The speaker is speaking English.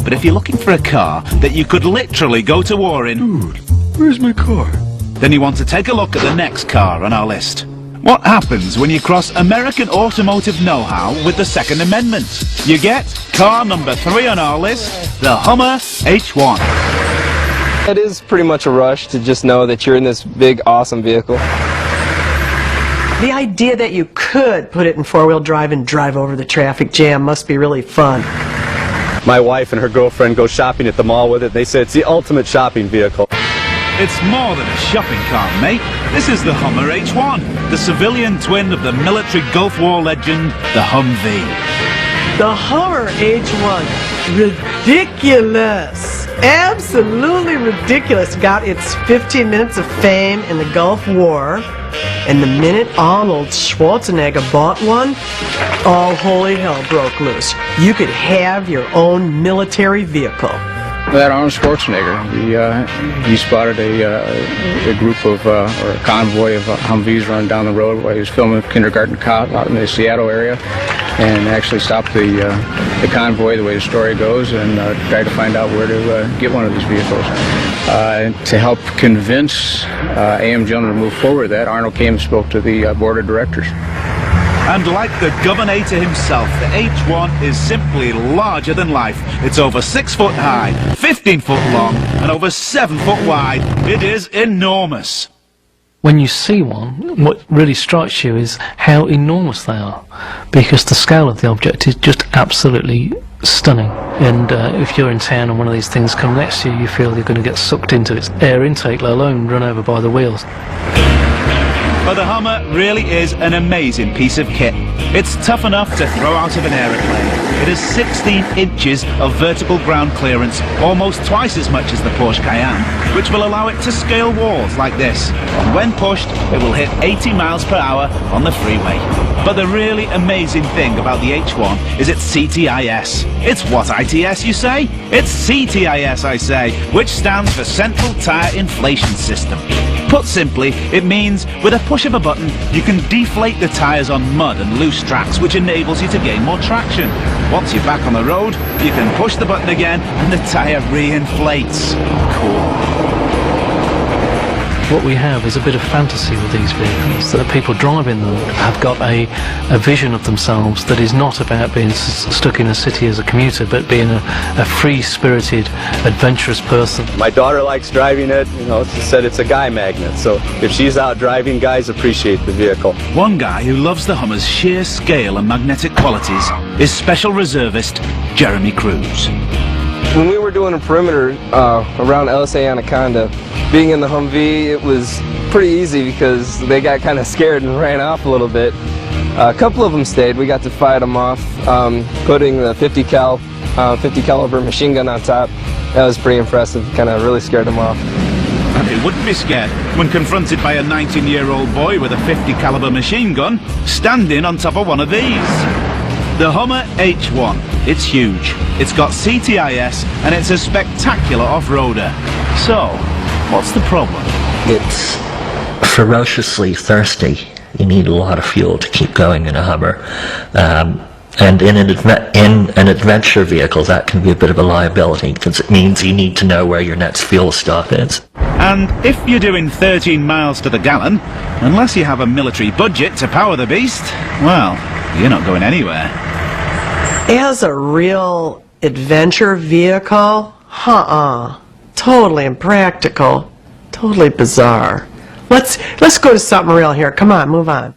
But if you're looking for a car that you could literally go to war in... Dude, where's my car? Then you want to take a look at the next car on our list. What happens when you cross American automotive know-how with the Second Amendment? You get car number 3 on our list, the Hummer H1. It is pretty much a rush to just know that you're in this big, awesome vehicle. The idea that you could put it in four-wheel drive and drive over the traffic jam must be really fun. My wife and her girlfriend go shopping at the mall with it. They say it's the ultimate shopping vehicle. It's more than a shopping cart, mate. This is the Hummer H1, the civilian twin of the military Gulf War legend, the Humvee. The Hummer H1, ridiculous, absolutely ridiculous. Got its 15 minutes of fame in the Gulf War, and the minute Arnold Schwarzenegger bought one, all holy hell broke loose. You could have your own military vehicle. That Arnold Schwarzenegger, he spotted a group of, or a convoy of Humvees running down the road while he was filming Kindergarten Cop out in the Seattle area, and actually stopped the convoy, the way the story goes, and tried to find out where to get one of these vehicles. To help convince A.M. Gentleman to move forward with that, Arnold came and spoke to the board of directors. And like the Governor himself, the H1 is simply larger than life. It's over 6 foot high, 15 foot long, and over 7 foot wide. It is enormous. When you see one, what really strikes you is how enormous they are, because the scale of the object is just absolutely stunning. And if you're in town and one of these things comes next to you, you feel you're going to get sucked into its air intake, let alone run over by the wheels. But the Hummer really is an amazing piece of kit. It's tough enough to throw out of an aeroplane. It has 16 inches of vertical ground clearance, almost twice as much as the Porsche Cayenne, which will allow it to scale walls like this. And when pushed, it will hit 80 miles per hour on the freeway. But the really amazing thing about the H1 is its CTIS. It's what ITS, you say? It's CTIS, I say, which stands for Central Tire Inflation System. Put simply, it means with a push of a button, you can deflate the tyres on mud and loose tracks, which enables you to gain more traction. Once you're back on the road, you can push the button again and the tyre re-inflates. Cool. What we have is a bit of fantasy with these vehicles, that the people driving them have got a vision of themselves that is not about being stuck in a city as a commuter, but being a free-spirited, adventurous person. My daughter likes driving it. You know, she said it's a guy magnet, so if she's out driving, guys appreciate the vehicle. One guy who loves the Hummer's sheer scale and magnetic qualities is Special Reservist Jeremy Cruz. When we were doing a perimeter around LSA Anaconda, being in the Humvee, it was pretty easy because they got kind of scared and ran off a little bit. A couple of them stayed. We got to fight them off, putting the 50 caliber machine gun on top. That was pretty impressive. Kind of really scared them off. And he wouldn't be scared when confronted by a 19-year-old boy with a 50 caliber machine gun standing on top of one of these. The Hummer H1. It's huge. It's got CTIS and it's a spectacular off-roader. So, what's the problem? It's ferociously thirsty. You need a lot of fuel to keep going in a Hummer. And in an adventure vehicle, that can be a bit of a liability, because it means you need to know where your next fuel stop is. And if you're doing 13 miles to the gallon, unless you have a military budget to power the beast, well, you're not going anywhere. As a real adventure vehicle, totally impractical, totally bizarre. Let's go to something real here. Come on, move on.